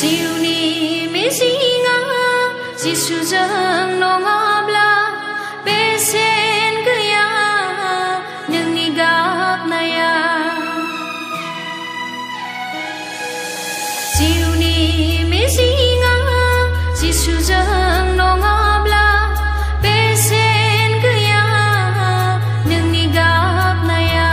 Siuni mesinga Jisu jang nongabla besen gaya nyangi gap naya Siuni mesinga Jisu jang nongabla besen gaya nyangi gap naya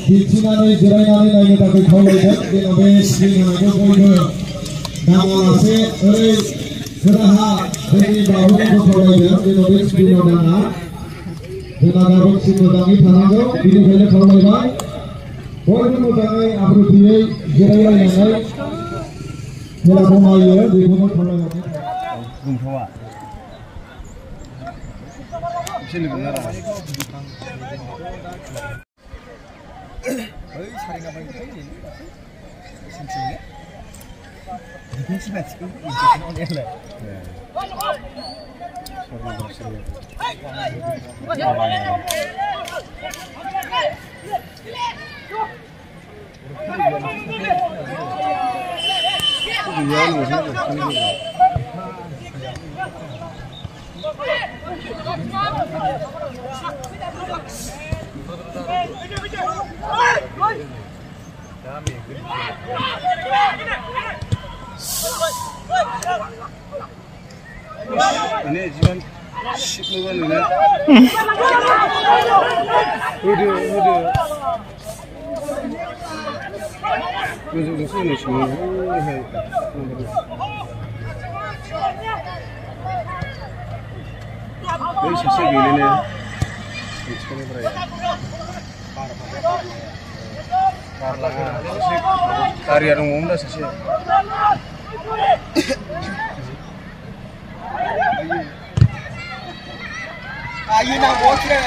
दिन्थिनानै जिरायनानै नायनो थाखाय खावलायदों जेन' बे स्क्रिनखौ बयबो नाङालासे ओरै खोलाहा जोंनि बाहुखौ खावलायदों जेन' बे स्क्रिनाव नाङा जोंना गाबोनसिम मोजाङै थानांगौ बेनिखायनो खावलायबाय बयबो मोजाङै आब्रुथियै जिरायलायनानै खेलाखौ नायो बेखौनो खावलायनानै बुंथावा एसे लोगो नारा ओइ सारेना बायखाय सिंसिंनो डिफेन्स मानसिखौ इन्जेक्सन अनेलाय ini cuman shit nuan ini udah sini semua ini sisa gini nih ini berapa karya umum dah sisa ayo nak bosnya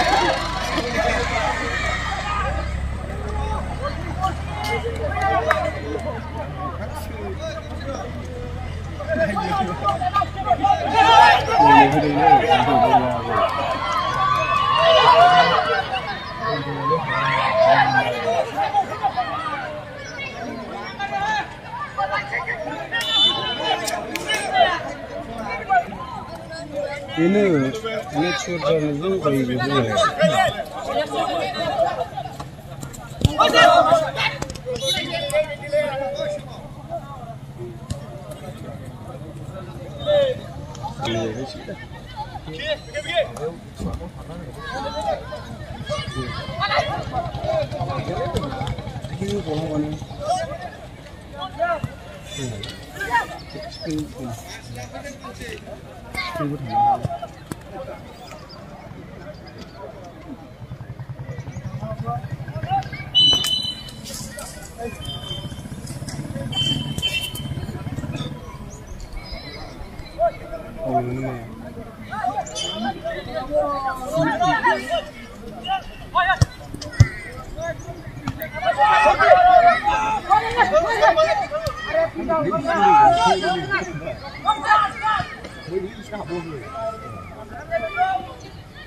ini curang itu kayak gitu ya.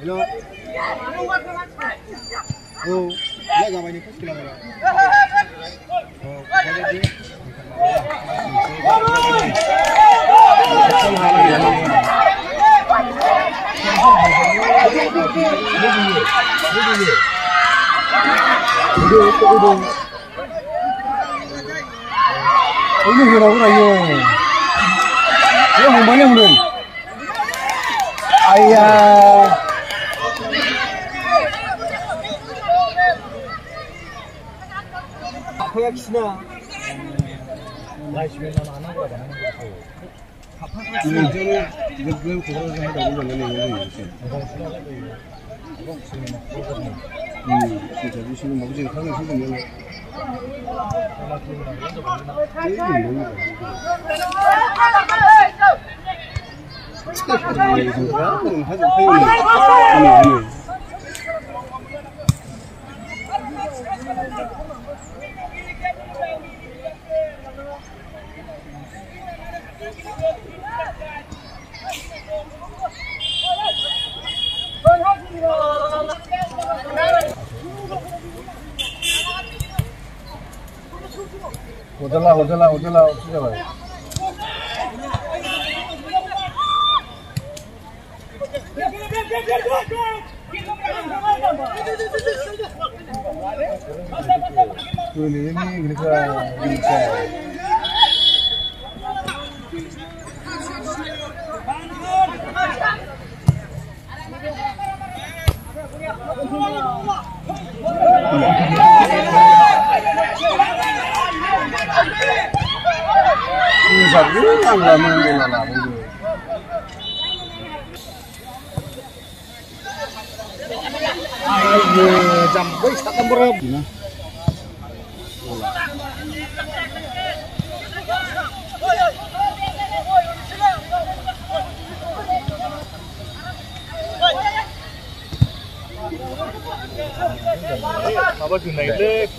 Hello. Oh, dia gambar ini pun sekali lagi. Oh, ada dia. Ini berapa ya? Ini mana mulai? Ayah. Kayak sini. 라이스면 안 하고 가는 거고. 이제는 왜 그거를 좀 하다 보면 얘는 이제. 진짜 주시는 먹지 하는 수준이면. Udahlah, sudah baik. Ini bisa. Ayo jam gue satu berapa? Apa tuh naik lek?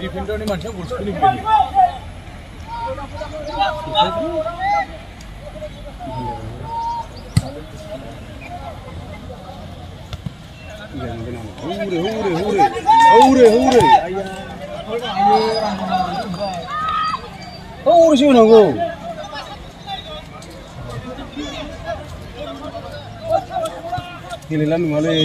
Defender ni macam gol spinning beli. Hure sih nanggo. Giliran malah